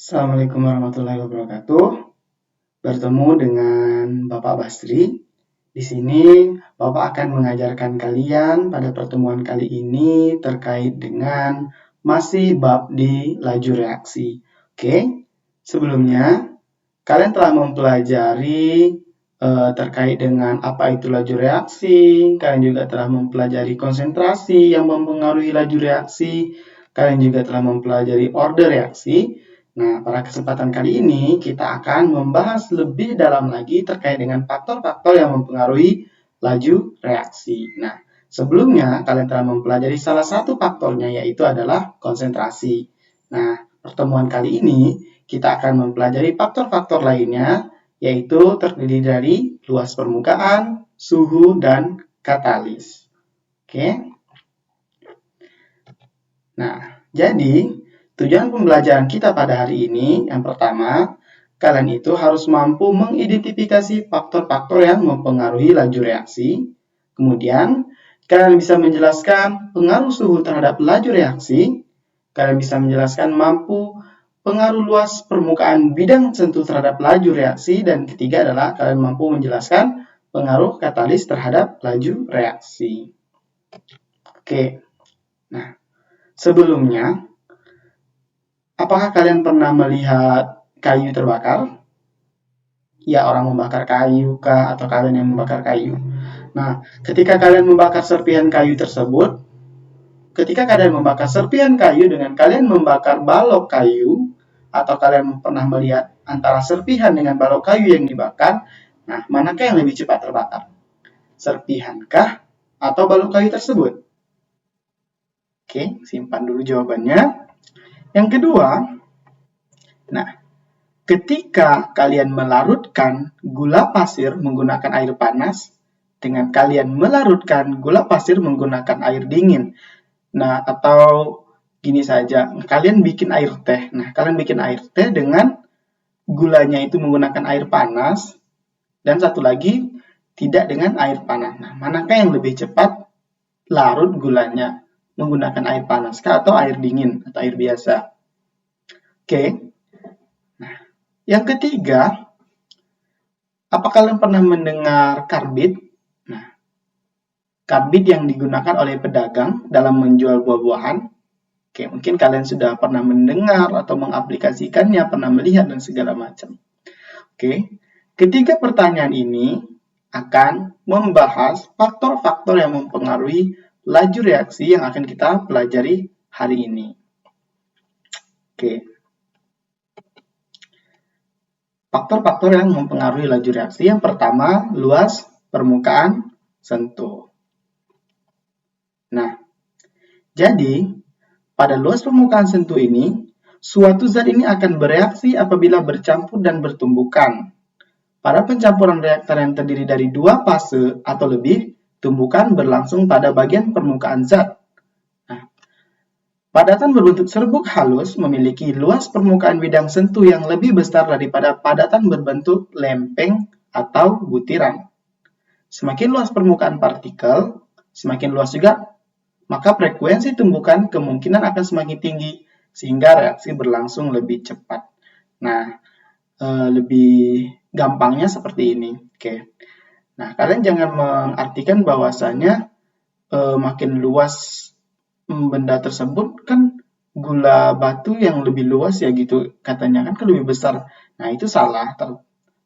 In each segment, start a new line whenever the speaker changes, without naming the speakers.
Assalamualaikum warahmatullahi wabarakatuh. Bertemu dengan Bapak Basri. Di sini Bapak akan mengajarkan kalian pada pertemuan kali ini terkait dengan masih bab di laju reaksi. Oke, sebelumnya kalian telah mempelajari terkait dengan apa itu laju reaksi. Kalian juga telah mempelajari konsentrasi yang mempengaruhi laju reaksi. Kalian juga telah mempelajari order reaksi. Nah, pada kesempatan kali ini kita akan membahas lebih dalam lagi terkait dengan faktor-faktor yang mempengaruhi laju reaksi. Nah, sebelumnya kalian telah mempelajari salah satu faktornya yaitu adalah konsentrasi. Nah, pertemuan kali ini kita akan mempelajari faktor-faktor lainnya yaitu terdiri dari luas permukaan, suhu, dan katalis. Oke. Nah, jadi tujuan pembelajaran kita pada hari ini, yang pertama, kalian itu harus mampu mengidentifikasi faktor-faktor yang mempengaruhi laju reaksi. Kemudian, kalian bisa menjelaskan pengaruh suhu terhadap laju reaksi. Kalian bisa menjelaskan mampu pengaruh luas permukaan bidang sentuh terhadap laju reaksi. Dan ketiga adalah kalian mampu menjelaskan pengaruh katalis terhadap laju reaksi. Oke, nah sebelumnya, apakah kalian pernah melihat kayu terbakar? Ya, orang membakar kayu kah? Atau kalian yang membakar kayu? Nah, ketika kalian membakar serpihan kayu tersebut, ketika kalian membakar serpihan kayu dengan kalian membakar balok kayu, atau kalian pernah melihat antara serpihan dengan balok kayu yang dibakar, nah, manakah yang lebih cepat terbakar? Serpihankah atau balok kayu tersebut? Oke, simpan dulu jawabannya. Yang kedua, nah, ketika kalian melarutkan gula pasir menggunakan air panas dengan kalian melarutkan gula pasir menggunakan air dingin. Nah, atau gini saja, kalian bikin air teh. Nah, kalian bikin air teh dengan gulanya itu menggunakan air panas dan satu lagi tidak dengan air panas. Nah, manakah yang lebih cepat larut gulanya? Menggunakan air panas kah atau air dingin atau air biasa? Oke. Nah, yang ketiga, apa kalian pernah mendengar karbit? Nah, karbit yang digunakan oleh pedagang dalam menjual buah-buahan. Oke, mungkin kalian sudah pernah mendengar atau mengaplikasikannya, pernah melihat dan segala macam. Oke, ketiga pertanyaan ini akan membahas faktor-faktor yang mempengaruhi laju reaksi yang akan kita pelajari hari ini. Oke. Faktor-faktor yang mempengaruhi laju reaksi. Yang pertama, luas permukaan sentuh. Nah, jadi pada luas permukaan sentuh ini, suatu zat ini akan bereaksi apabila bercampur dan bertumbukan. Pada pencampuran reaktor yang terdiri dari dua fase atau lebih, tumbukan berlangsung pada bagian permukaan zat. Nah, padatan berbentuk serbuk halus memiliki luas permukaan bidang sentuh yang lebih besar daripada padatan berbentuk lempeng atau butiran. Semakin luas permukaan partikel, semakin luas juga, maka frekuensi tumbukan kemungkinan akan semakin tinggi, sehingga reaksi berlangsung lebih cepat. Nah, lebih gampangnya seperti ini. Oke. Nah, kalian jangan mengartikan bahwasanya makin luas benda tersebut kan gula batu yang lebih luas ya gitu katanya kan lebih besar. Nah, itu salah.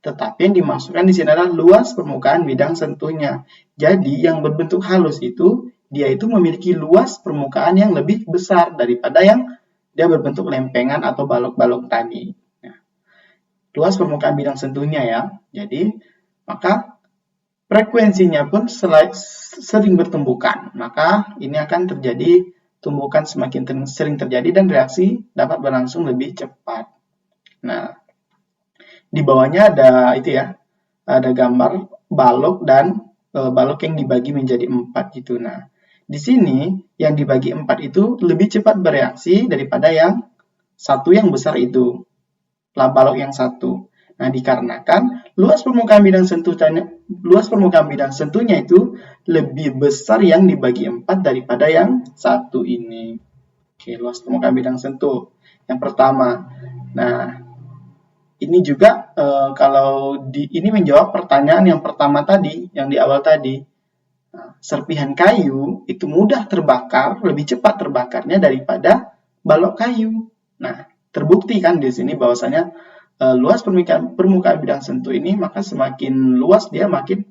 Tetapi yang dimasukkan di sini adalah luas permukaan bidang sentuhnya. Jadi yang berbentuk halus itu dia itu memiliki luas permukaan yang lebih besar daripada yang dia berbentuk lempengan atau balok-balok tadi. Nah, luas permukaan bidang sentuhnya ya. Jadi maka frekuensinya pun sering bertumbukan. Maka ini akan terjadi tumbukan semakin sering terjadi dan reaksi dapat berlangsung lebih cepat. Nah, di bawahnya ada itu ya, ada gambar balok dan balok yang dibagi menjadi 4 gitu. Nah, di sini yang dibagi 4 itu lebih cepat bereaksi daripada yang satu yang besar itu, balok yang satu. Nah, dikarenakan luas permukaan bidang sentuhnya itu lebih besar yang dibagi 4 daripada yang satu ini. Oke, luas permukaan bidang sentuh. Yang pertama. Nah, ini juga kalau ini menjawab pertanyaan yang pertama tadi, yang di awal tadi. Nah, serpihan kayu itu mudah terbakar, lebih cepat terbakarnya daripada balok kayu. Nah, terbukti kan di sini bahwasanya luas permukaan bidang sentuh ini, maka semakin luas dia makin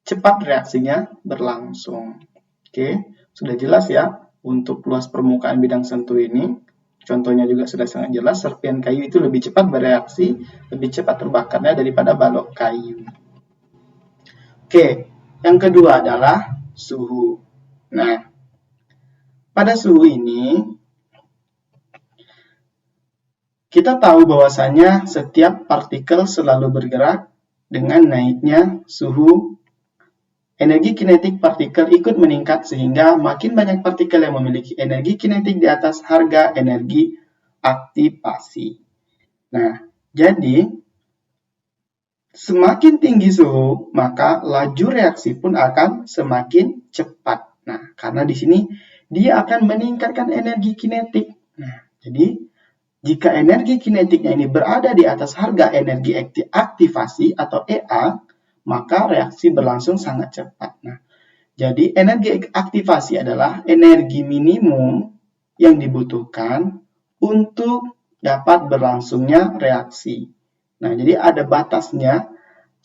cepat reaksinya berlangsung. Oke, sudah jelas ya untuk luas permukaan bidang sentuh ini. Contohnya juga sudah sangat jelas, serpihan kayu itu lebih cepat bereaksi, lebih cepat terbakarnya daripada balok kayu. Oke, yang kedua adalah suhu. Nah, pada suhu ini, kita tahu bahwasanya setiap partikel selalu bergerak dengan naiknya suhu. Energi kinetik partikel ikut meningkat sehingga makin banyak partikel yang memiliki energi kinetik di atas harga energi aktivasi. Nah, jadi semakin tinggi suhu, maka laju reaksi pun akan semakin cepat. Nah, karena di sini dia akan meningkatkan energi kinetik. Nah, jadi jika energi kinetiknya ini berada di atas harga energi aktivasi atau EA, maka reaksi berlangsung sangat cepat. Nah, jadi energi aktivasi adalah energi minimum yang dibutuhkan untuk dapat berlangsungnya reaksi. Nah, jadi ada batasnya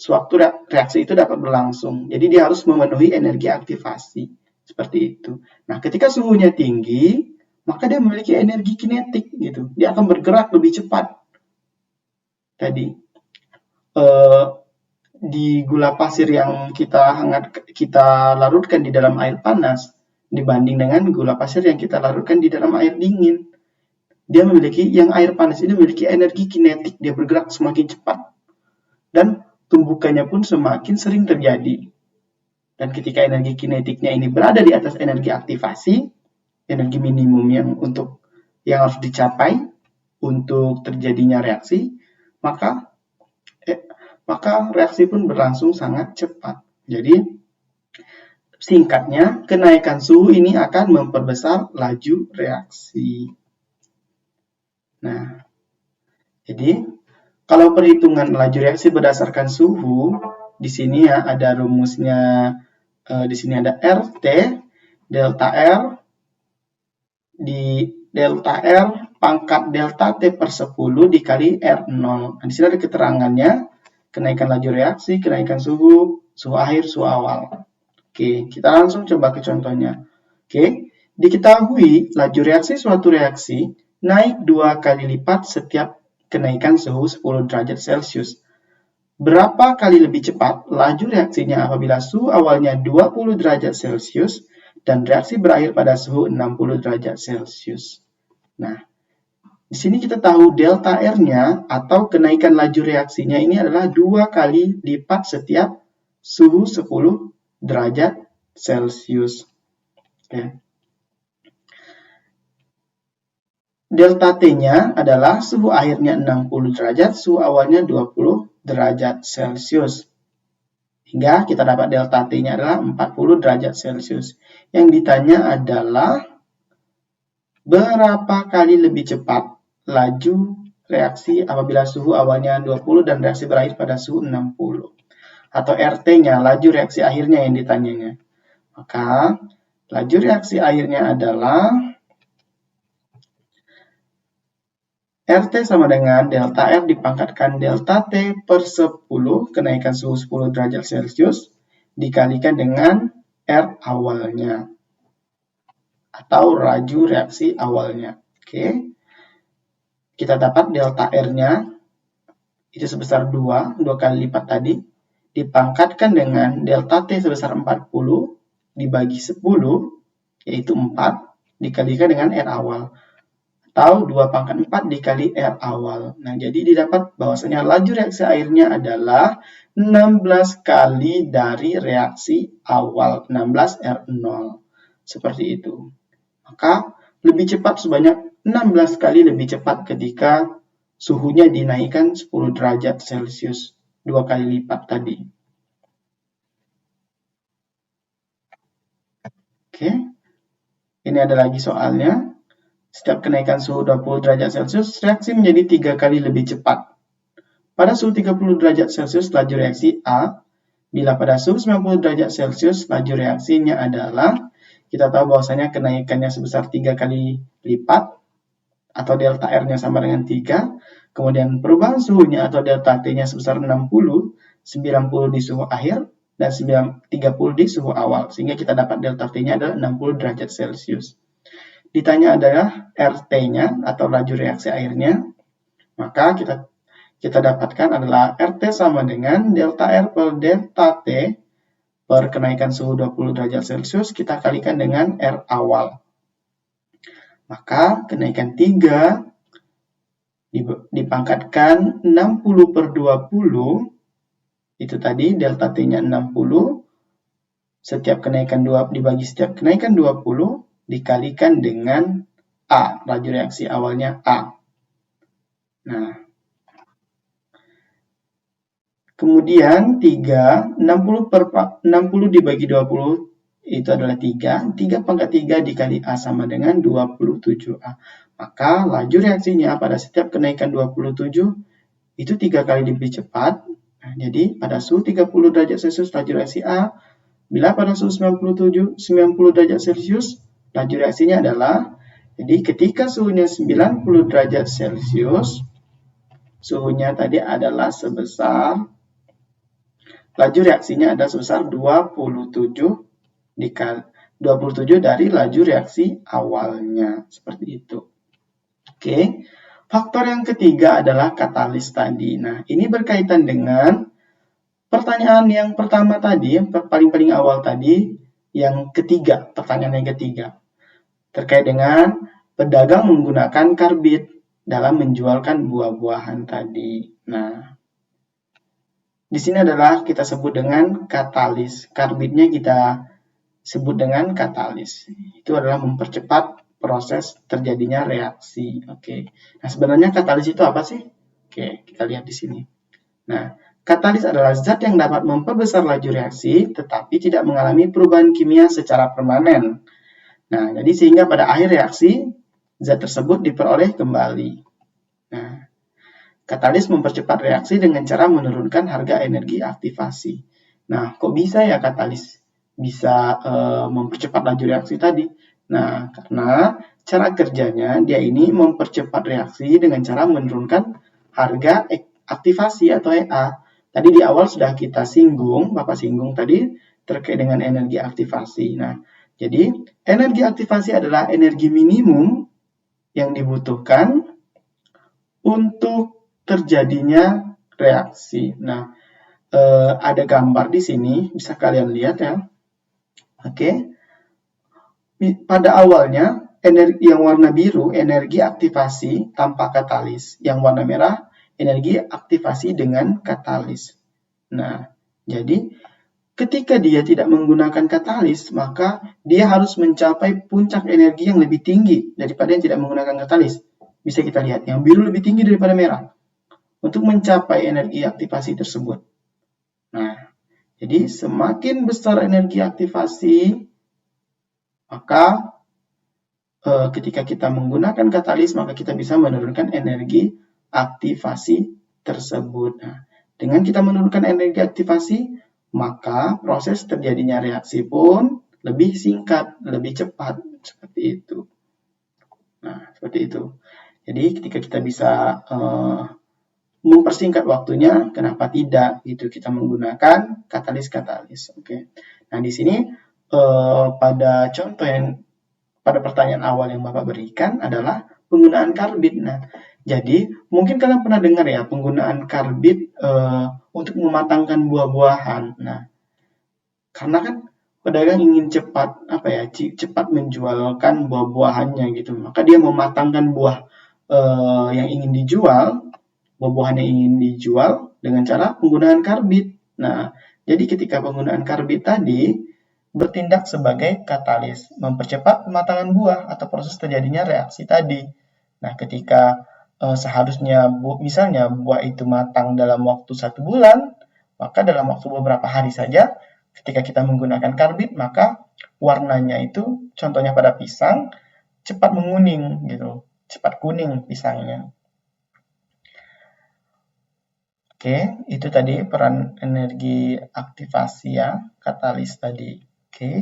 sewaktu reaksi itu dapat berlangsung. Jadi dia harus memenuhi energi aktivasi. Seperti itu. Nah, ketika suhunya tinggi, maka dia memiliki energi kinetik gitu. Dia akan bergerak lebih cepat. Tadi di gula pasir yang kita larutkan di dalam air panas dibanding dengan gula pasir yang kita larutkan di dalam air dingin. Dia memiliki yang air panas ini memiliki energi kinetik, dia bergerak semakin cepat dan tumbukannya pun semakin sering terjadi. Dan ketika energi kinetiknya ini berada di atas energi aktivasi, energi minimum yang harus dicapai untuk terjadinya reaksi, maka reaksi pun berlangsung sangat cepat. Jadi, singkatnya, kenaikan suhu ini akan memperbesar laju reaksi. Nah, jadi kalau perhitungan laju reaksi berdasarkan suhu, di sini ya ada rumusnya, di sini ada RT, delta R, di delta R pangkat delta T per 10 dikali R0. Nah, di sini ada keterangannya, kenaikan laju reaksi, kenaikan suhu, suhu akhir, suhu awal. Oke, kita langsung coba ke contohnya. Oke, diketahui laju reaksi suatu reaksi naik 2 kali lipat setiap kenaikan suhu 10 derajat Celcius. Berapa kali lebih cepat laju reaksinya apabila suhu awalnya 20 derajat Celcius dan reaksi berakhir pada suhu 60 derajat Celcius. Nah, di sini kita tahu delta R-nya atau kenaikan laju reaksinya ini adalah 2 kali lipat setiap suhu 10 derajat Celcius. Oke. Delta T-nya adalah suhu akhirnya 60 derajat, suhu awalnya 20 derajat Celcius. Hingga kita dapat delta T-nya adalah 40 derajat Celcius. Yang ditanya adalah berapa kali lebih cepat laju reaksi apabila suhu awalnya 20 dan reaksi berakhir pada suhu 60. Atau RT-nya, laju reaksi akhirnya yang ditanyanya. Maka, laju reaksi akhirnya adalah RT sama dengan delta R dipangkatkan delta T per 10, kenaikan suhu 10 derajat Celcius, dikalikan dengan R awalnya. Atau laju reaksi awalnya. Oke. Kita dapat delta R-nya, itu sebesar 2 kali lipat tadi, dipangkatkan dengan delta T sebesar 40 dibagi 10, yaitu 4, dikalikan dengan R awal. Atau 2 pangkat 4 dikali R awal. Nah, jadi didapat bahwasanya laju reaksi airnya adalah 16 kali dari reaksi awal, 16 R0. Seperti itu. Maka, lebih cepat sebanyak 16 kali lebih cepat ketika suhunya dinaikkan 10 derajat Celcius, 2 kali lipat tadi. Oke, ini ada lagi soalnya. Setiap kenaikan suhu 20 derajat Celcius, reaksi menjadi 3 kali lebih cepat. Pada suhu 30 derajat Celcius, laju reaksi A. Bila pada suhu 90 derajat Celcius, laju reaksinya adalah, kita tahu bahwasanya kenaikannya sebesar 3 kali lipat, atau delta R-nya sama dengan 3. Kemudian perubahan suhunya atau delta T-nya sebesar 60, 90 di suhu akhir, dan 30 di suhu awal. Sehingga kita dapat delta T-nya adalah 60 derajat Celcius. Ditanya adalah RT-nya atau laju reaksi airnya, maka kita dapatkan adalah RT sama dengan delta R per delta T per kenaikan suhu 20 derajat Celcius kita kalikan dengan R awal. Maka kenaikan 3 dipangkatkan 60 per 20, itu tadi delta T-nya 60, setiap kenaikan 2 dibagi setiap kenaikan 20, dikalikan dengan A, laju reaksi awalnya A. Nah, kemudian 60 dibagi 20 itu adalah 3. 3 pangkat 3 dikali A sama dengan 27A. Maka laju reaksinya pada setiap kenaikan 27 itu 3 kali lebih cepat. Nah, jadi pada suhu 30 derajat Celcius laju reaksi A, bila pada suhu 90 derajat Celcius, laju reaksinya adalah, jadi ketika suhunya 90 derajat Celcius, suhunya tadi adalah sebesar, laju reaksinya ada sebesar 27 dari laju reaksi awalnya. Seperti itu. Oke. Faktor yang ketiga adalah katalis tadi. Nah, ini berkaitan dengan pertanyaan yang pertama tadi, yang paling awal tadi, yang ketiga, pertanyaan yang ketiga. Terkait dengan pedagang menggunakan karbid dalam menjualkan buah-buahan tadi. Nah, di sini adalah kita sebut dengan katalis. Karbidnya kita sebut dengan katalis. Itu adalah mempercepat proses terjadinya reaksi. Oke. Nah, sebenarnya katalis itu apa sih? Oke, kita lihat di sini. Nah, katalis adalah zat yang dapat memperbesar laju reaksi tetapi tidak mengalami perubahan kimia secara permanen. Nah, jadi sehingga pada akhir reaksi, zat tersebut diperoleh kembali. Nah, katalis mempercepat reaksi dengan cara menurunkan harga energi aktivasi. Nah, kok bisa ya katalis bisa mempercepat laju reaksi tadi? Nah, karena cara kerjanya dia ini mempercepat reaksi dengan cara menurunkan harga aktivasi atau EA. Tadi di awal sudah kita singgung, Bapak singgung tadi terkait dengan energi aktivasi. Nah, jadi energi aktivasi adalah energi minimum yang dibutuhkan untuk terjadinya reaksi. Nah, ada gambar di sini, bisa kalian lihat ya. Oke. Pada awalnya, energi yang warna biru, energi aktivasi tanpa katalis. Yang warna merah, energi aktivasi dengan katalis. Nah, jadi ketika dia tidak menggunakan katalis, maka dia harus mencapai puncak energi yang lebih tinggi daripada yang tidak menggunakan katalis. Bisa kita lihat, yang biru lebih tinggi daripada merah untuk mencapai energi aktivasi tersebut. Nah, jadi semakin besar energi aktivasi, maka ketika kita menggunakan katalis, maka kita bisa menurunkan energi aktivasi tersebut. Nah, dengan kita menurunkan energi aktivasi, maka proses terjadinya reaksi pun lebih singkat, lebih cepat, seperti itu. Nah, seperti itu. Jadi ketika kita bisa mempersingkat waktunya, kenapa tidak? Gitu kita menggunakan katalis. Oke. Nah, di sini pada contoh yang pada pertanyaan awal yang Bapak berikan adalah penggunaan karbid. Nah, jadi mungkin kalian pernah dengar ya penggunaan karbid untuk mematangkan buah-buahan. Nah, karena kan pedagang ingin cepat menjualkan buah-buahannya gitu. Maka dia mematangkan buah yang ingin dijual, buah-buahan yang ingin dijual dengan cara penggunaan karbid. Nah, jadi ketika penggunaan karbid tadi bertindak sebagai katalis, mempercepat pematangan buah atau proses terjadinya reaksi tadi. Nah, ketika seharusnya misalnya buah itu matang dalam waktu 1 bulan, maka dalam waktu beberapa hari saja, ketika kita menggunakan karbid, maka warnanya itu, contohnya pada pisang, cepat menguning gitu, cepat kuning pisangnya. Oke, itu tadi peran energi aktivasi ya, katalis tadi. Oke.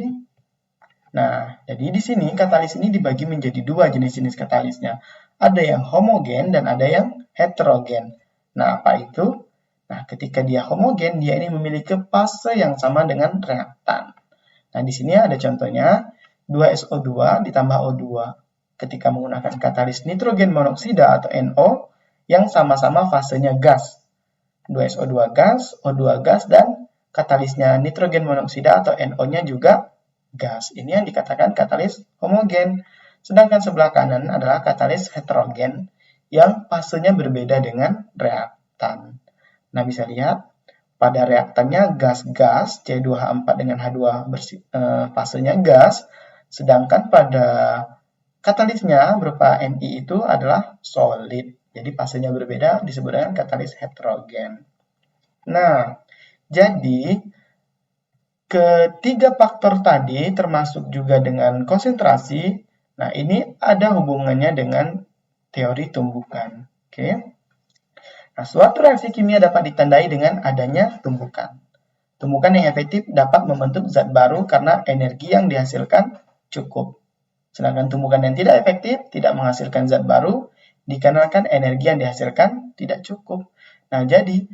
Nah, jadi di sini katalis ini dibagi menjadi dua jenis-jenis katalisnya. Ada yang homogen dan ada yang heterogen. Nah, apa itu? Nah, ketika dia homogen, dia ini memiliki fase yang sama dengan reaktan. Nah, di sini ada contohnya 2SO2 ditambah O2. Ketika menggunakan katalis nitrogen monoksida atau NO yang sama-sama fasenya gas. 2SO2 gas, O2 gas, dan katalisnya nitrogen monoksida atau NO-nya juga gas. Ini yang dikatakan katalis homogen. Sedangkan sebelah kanan adalah katalis heterogen yang fasenya berbeda dengan reaktan. Nah, bisa lihat pada reaktannya gas-gas C2H4 dengan H2 fasenya gas, sedangkan pada katalisnya berupa Ni itu adalah solid. Jadi fasenya berbeda disebut dengan katalis heterogen. Nah, jadi ketiga faktor tadi termasuk juga dengan konsentrasi. Nah, ini ada hubungannya dengan teori tumbukan. Oke. Nah, suatu reaksi kimia dapat ditandai dengan adanya tumbukan. Tumbukan yang efektif dapat membentuk zat baru karena energi yang dihasilkan cukup. Sedangkan tumbukan yang tidak efektif tidak menghasilkan zat baru dikarenakan energi yang dihasilkan tidak cukup. Nah, jadi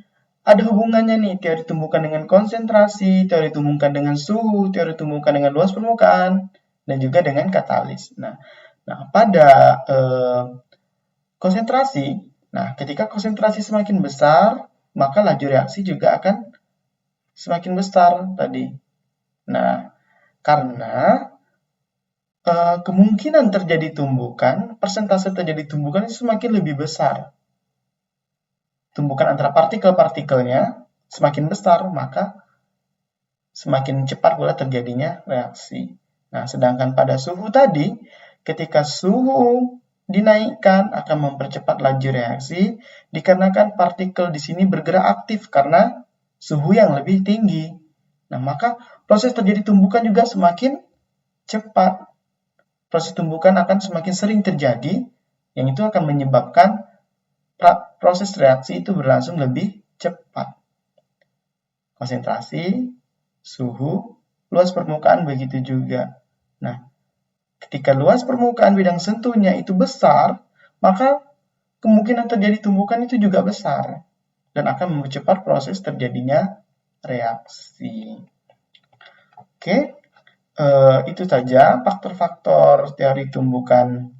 ada hubungannya nih teori tumbukan dengan konsentrasi, teori tumbukan dengan suhu, teori tumbukan dengan luas permukaan, dan juga dengan katalis. Nah pada konsentrasi, ketika konsentrasi semakin besar, maka laju reaksi juga akan semakin besar tadi. Nah, karena kemungkinan terjadi tumbukan, persentase terjadi tumbukan itu semakin lebih besar. Tumbukan antara partikel-partikelnya semakin besar, maka semakin cepat pula terjadinya reaksi. Nah, sedangkan pada suhu tadi, ketika suhu dinaikkan akan mempercepat laju reaksi, dikarenakan partikel di sini bergerak aktif karena suhu yang lebih tinggi. Nah, maka proses terjadi tumbukan juga semakin cepat. Proses tumbukan akan semakin sering terjadi, yang itu akan menyebabkan proses reaksi itu berlangsung lebih cepat. Konsentrasi, suhu, luas permukaan begitu juga. Nah, ketika luas permukaan bidang sentuhnya itu besar, maka kemungkinan terjadi tumbukan itu juga besar dan akan mempercepat proses terjadinya reaksi. Oke, itu saja faktor-faktor teori tumbukan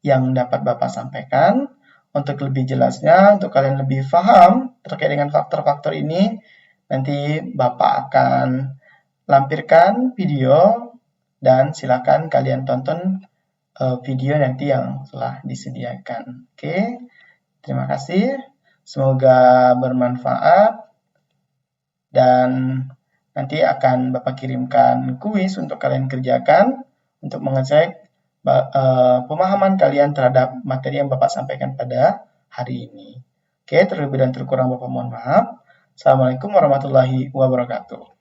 yang dapat Bapak sampaikan. Untuk lebih jelasnya, untuk kalian lebih paham terkait dengan faktor-faktor ini, nanti Bapak akan lampirkan video dan silakan kalian tonton video nanti yang telah disediakan. Oke, terima kasih. Semoga bermanfaat dan nanti akan Bapak kirimkan kuis untuk kalian kerjakan untuk mengecek pemahaman kalian terhadap materi yang Bapak sampaikan pada hari ini. Oke, terlebih dan terkurang Bapak mohon maaf. Assalamualaikum warahmatullahi wabarakatuh.